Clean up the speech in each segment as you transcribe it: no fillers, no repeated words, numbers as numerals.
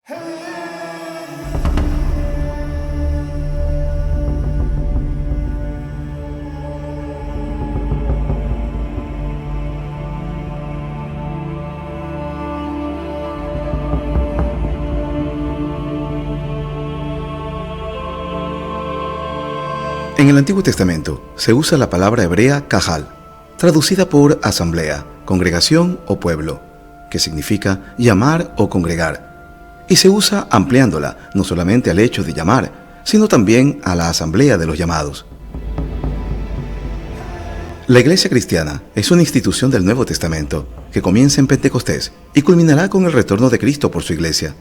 En el Antiguo Testamento se usa la palabra hebrea kahal, traducida por asamblea, congregación o pueblo, que significa llamar o congregar, y se usa ampliándola no solamente al hecho de llamar, sino también a la asamblea de los llamados. La Iglesia cristiana es una institución del Nuevo Testamento que comienza en Pentecostés y culminará con el retorno de Cristo por su Iglesia.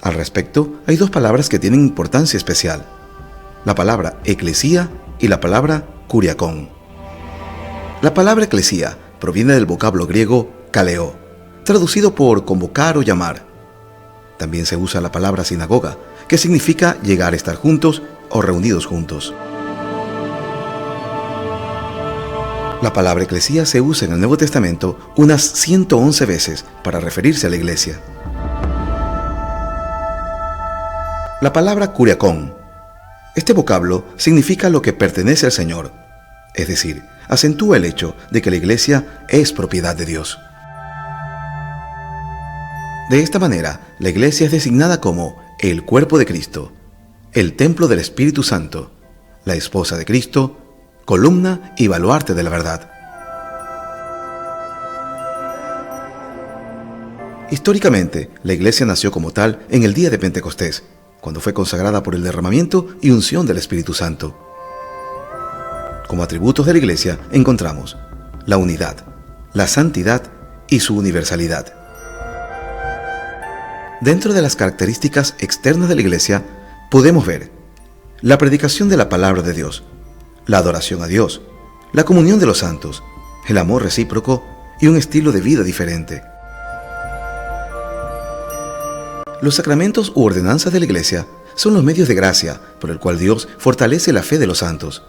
Al respecto, hay dos palabras que tienen importancia especial: la palabra eclesía y la palabra kuriakón. La palabra eclesía proviene del vocablo griego kaleo, traducido por convocar o llamar. También se usa la palabra sinagoga, que significa llegar a estar juntos o reunidos juntos. La palabra eclesía se usa en el Nuevo Testamento unas 111 veces para referirse a la iglesia. La palabra kuriakón. Este vocablo significa lo que pertenece al Señor, es decir, acentúa el hecho de que la iglesia es propiedad de Dios. De esta manera, la iglesia es designada como el cuerpo de Cristo, el templo del Espíritu Santo, la esposa de Cristo, columna y baluarte de la verdad. Históricamente, la iglesia nació como tal en el día de Pentecostés, cuando fue consagrada por el derramamiento y unción del Espíritu Santo. Como atributos de la iglesia encontramos la unidad, la santidad y su universalidad. Dentro de las características externas de la iglesia podemos ver la predicación de la palabra de Dios, la adoración a Dios, la comunión de los santos, el amor recíproco y un estilo de vida diferente. Los sacramentos u ordenanzas de la iglesia son los medios de gracia por el cual Dios fortalece la fe de los santos.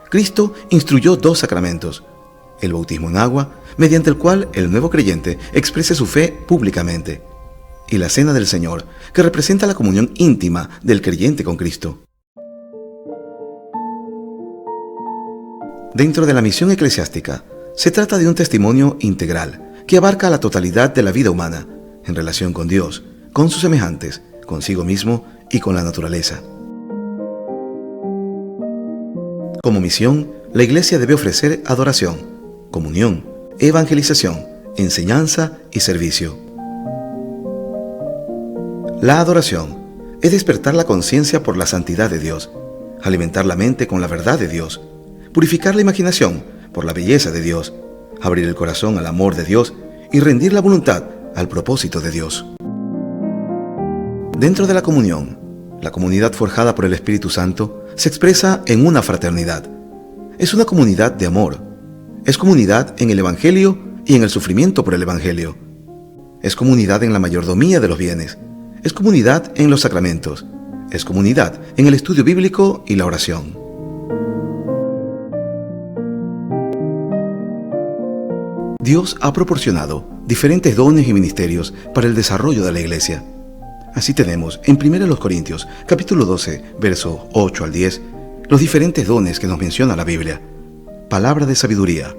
Cristo instruyó dos sacramentos: el bautismo en agua, mediante el cual el nuevo creyente exprese su fe públicamente, y la cena del Señor, que representa la comunión íntima del creyente con Cristo. Dentro de la misión eclesiástica, se trata de un testimonio integral que abarca la totalidad de la vida humana en relación con Dios, con sus semejantes, consigo mismo y con la naturaleza. Como misión, la Iglesia debe ofrecer adoración, comunión, evangelización, enseñanza y servicio. La adoración es despertar la conciencia por la santidad de Dios, alimentar la mente con la verdad de Dios, purificar la imaginación por la belleza de Dios, abrir el corazón al amor de Dios y rendir la voluntad al propósito de Dios. Dentro de la comunión, la comunidad forjada por el Espíritu Santo se expresa en una fraternidad. Es una comunidad de amor. Es comunidad en el Evangelio y en el sufrimiento por el Evangelio. Es comunidad en la mayordomía de los bienes. Es comunidad en los sacramentos. Es comunidad en el estudio bíblico y la oración. Dios ha proporcionado diferentes dones y ministerios para el desarrollo de la iglesia. Así tenemos en 1 Corintios, capítulo 12, versos 8 al 10, los diferentes dones que nos menciona la Biblia: palabra de sabiduría,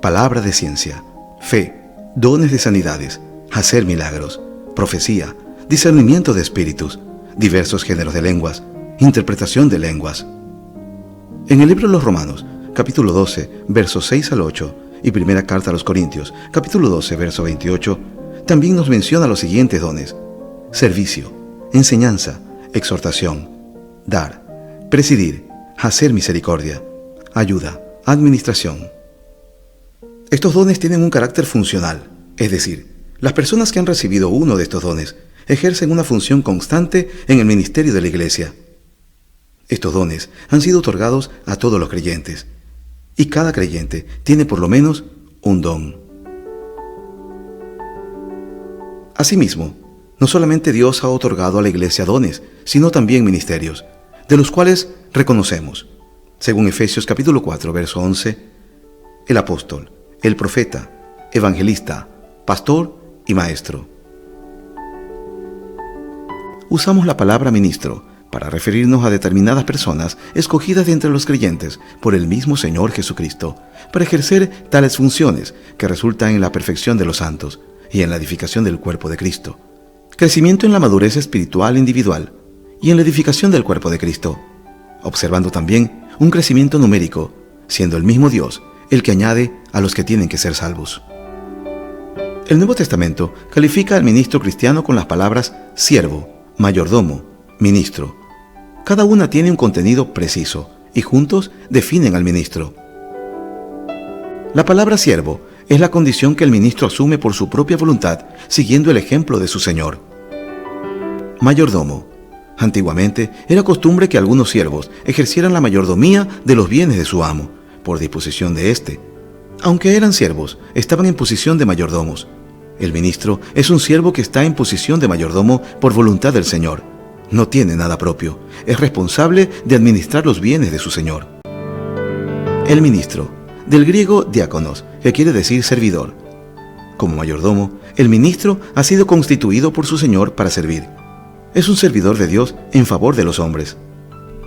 palabra de ciencia, fe, dones de sanidades, hacer milagros, profecía, discernimiento de espíritus, diversos géneros de lenguas, interpretación de lenguas. En el libro de los Romanos, capítulo 12, versos 6 al 8, y primera carta a los Corintios, capítulo 12, verso 28, también nos menciona los siguientes dones: servicio, enseñanza, exhortación, dar, presidir, hacer misericordia, ayuda, administración. Estos dones tienen un carácter funcional, es decir, las personas que han recibido uno de estos dones ejercen una función constante en el ministerio de la iglesia. Estos dones han sido otorgados a todos los creyentes, y cada creyente tiene por lo menos un don. Asimismo, no solamente Dios ha otorgado a la iglesia dones, sino también ministerios, de los cuales reconocemos, según Efesios capítulo 4, verso 11, el apóstol, el profeta, evangelista, pastor y maestro. usamos la palabra ministro para referirnos a determinadas personas escogidas de entre los creyentes por el mismo Señor Jesucristo, para ejercer tales funciones que resultan en la perfección de los santos y en la edificación del cuerpo de Cristo, crecimiento en la madurez espiritual individual y en la edificación del cuerpo de Cristo, observando también un crecimiento numérico, siendo el mismo Dios el que añade a los que tienen que ser salvos. El Nuevo Testamento califica al ministro cristiano con las palabras siervo, mayordomo, ministro. Cada una tiene un contenido preciso y juntos definen al ministro. La palabra siervo es la condición que el ministro asume por su propia voluntad, siguiendo el ejemplo de su Señor. Mayordomo. Antiguamente era costumbre que algunos siervos ejercieran la mayordomía de los bienes de su amo, por disposición de éste. Aunque eran siervos, estaban en posición de mayordomos. El ministro es un siervo que está en posición de mayordomo por voluntad del Señor. No tiene nada propio, es responsable de administrar los bienes de su Señor. El ministro, del griego diáconos, que quiere decir servidor. Como mayordomo, el ministro ha sido constituido por su Señor para servir. Es un servidor de Dios en favor de los hombres.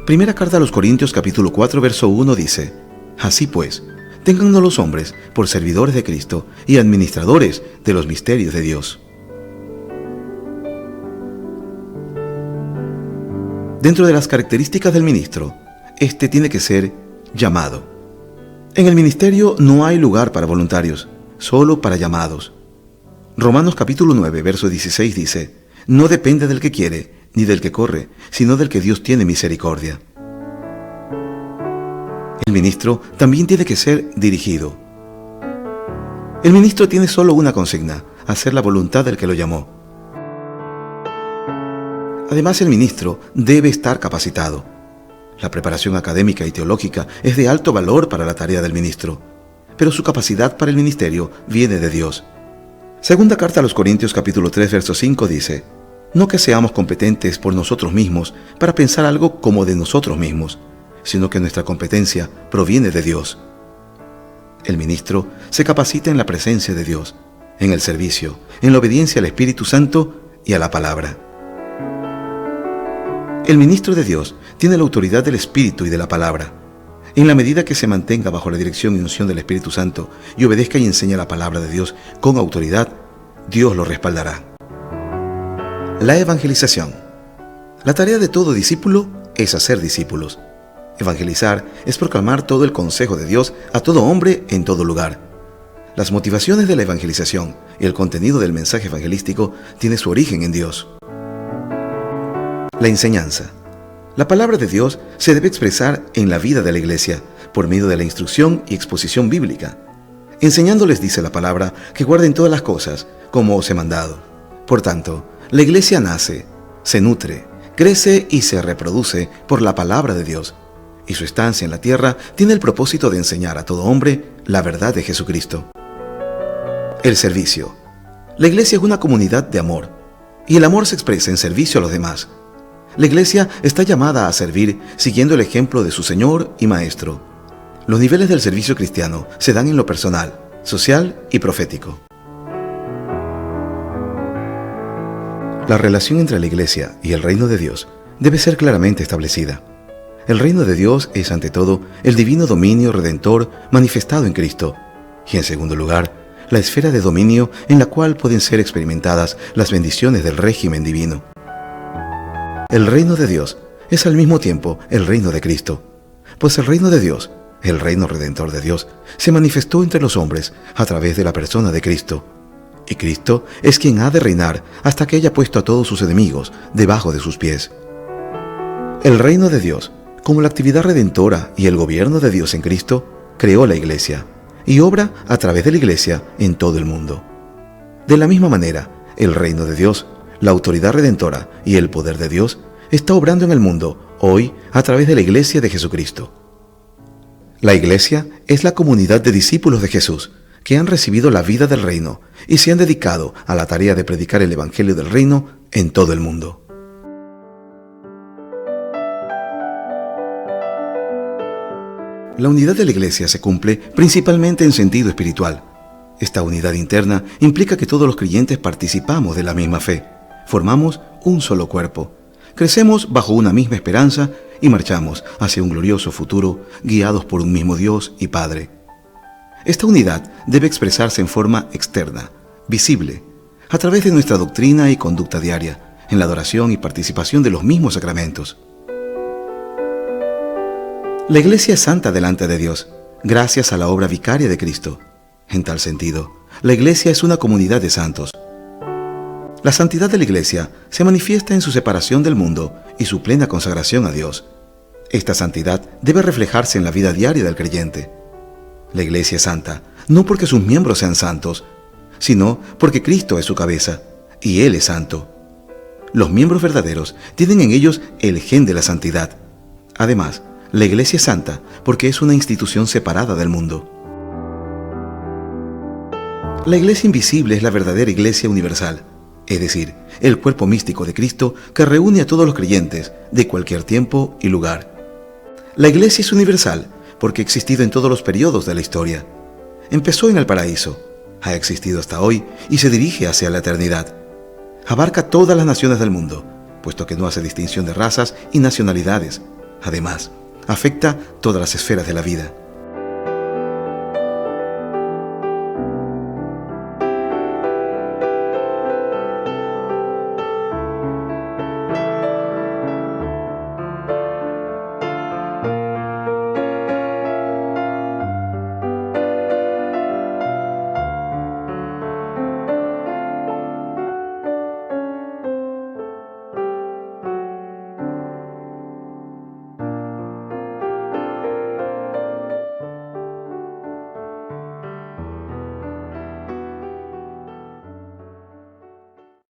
Primera carta a los Corintios capítulo 4 verso 1 dice: Así pues, téngannos los hombres por servidores de Cristo y administradores de los misterios de Dios. Dentro de las características del ministro, este tiene que ser llamado. En el ministerio no hay lugar para voluntarios, solo para llamados. Romanos capítulo 9, verso 16 dice: No depende del que quiere, ni del que corre, sino del que Dios tiene misericordia. El ministro también tiene que ser dirigido. El ministro tiene solo una consigna: hacer la voluntad del que lo llamó. Además, el ministro debe estar capacitado. La preparación académica y teológica es de alto valor para la tarea del ministro, pero su capacidad para el ministerio viene de Dios. Segunda carta a los Corintios capítulo 3 verso 5 dice: No que seamos competentes por nosotros mismos para pensar algo como de nosotros mismos, sino que nuestra competencia proviene de Dios. El ministro se capacita en la presencia de Dios, en el servicio, en la obediencia al Espíritu Santo y a la palabra. El ministro de Dios tiene la autoridad del Espíritu y de la palabra. En la medida que se mantenga bajo la dirección y unción del Espíritu Santo y obedezca y enseñe la palabra de Dios con autoridad, Dios lo respaldará. La evangelización. La tarea de todo discípulo es hacer discípulos. Evangelizar es proclamar todo el consejo de Dios a todo hombre en todo lugar. Las motivaciones de la evangelización y el contenido del mensaje evangelístico tiene su origen en Dios. La enseñanza. La palabra de Dios se debe expresar en la vida de la iglesia por medio de la instrucción y exposición bíblica. Enseñándoles, dice la palabra, que guarden todas las cosas como os he mandado. Por tanto, la iglesia nace, se nutre, crece y se reproduce por la palabra de Dios. Y su estancia en la tierra tiene el propósito de enseñar a todo hombre la verdad de Jesucristo. El servicio. La iglesia es una comunidad de amor, y el amor se expresa en servicio a los demás. La iglesia está llamada a servir siguiendo el ejemplo de su Señor y Maestro. Los niveles del servicio cristiano se dan en lo personal, social y profético. La relación entre la iglesia y el reino de Dios debe ser claramente establecida. El reino de Dios es, ante todo, el divino dominio redentor manifestado en Cristo, y en segundo lugar, la esfera de dominio en la cual pueden ser experimentadas las bendiciones del régimen divino. El reino de Dios es al mismo tiempo el reino de Cristo, pues el reino de Dios, el reino redentor de Dios, se manifestó entre los hombres a través de la persona de Cristo, y Cristo es quien ha de reinar hasta que haya puesto a todos sus enemigos debajo de sus pies. El reino de Dios, como la actividad redentora y el gobierno de Dios en Cristo, creó la iglesia y obra a través de la iglesia en todo el mundo. De la misma manera, el reino de Dios, la autoridad redentora y el poder de Dios está obrando en el mundo hoy a través de la iglesia de Jesucristo. La iglesia es la comunidad de discípulos de Jesús que han recibido la vida del reino y se han dedicado a la tarea de predicar el evangelio del reino en todo el mundo. La unidad de la iglesia se cumple principalmente en sentido espiritual. Esta unidad interna implica que todos los creyentes participamos de la misma fe. Formamos un solo cuerpo. Crecemos bajo una misma esperanza y marchamos hacia un glorioso futuro, guiados por un mismo Dios y Padre. Esta unidad debe expresarse en forma externa, visible, a través de nuestra doctrina y conducta diaria, en la adoración y participación de los mismos sacramentos. La Iglesia es santa delante de Dios, gracias a la obra vicaria de Cristo. En tal sentido, la Iglesia es una comunidad de santos. La santidad de la Iglesia se manifiesta en su separación del mundo y su plena consagración a Dios. Esta santidad debe reflejarse en la vida diaria del creyente. La Iglesia es santa, no porque sus miembros sean santos, sino porque Cristo es su cabeza, y Él es santo. Los miembros verdaderos tienen en ellos el gen de la santidad. Además, la Iglesia es santa porque es una institución separada del mundo. La Iglesia invisible es la verdadera Iglesia universal, es decir, el cuerpo místico de Cristo que reúne a todos los creyentes de cualquier tiempo y lugar. La Iglesia es universal porque ha existido en todos los periodos de la historia. Empezó en el paraíso, ha existido hasta hoy y se dirige hacia la eternidad. Abarca todas las naciones del mundo, puesto que no hace distinción de razas y nacionalidades. Además, afecta todas las esferas de la vida.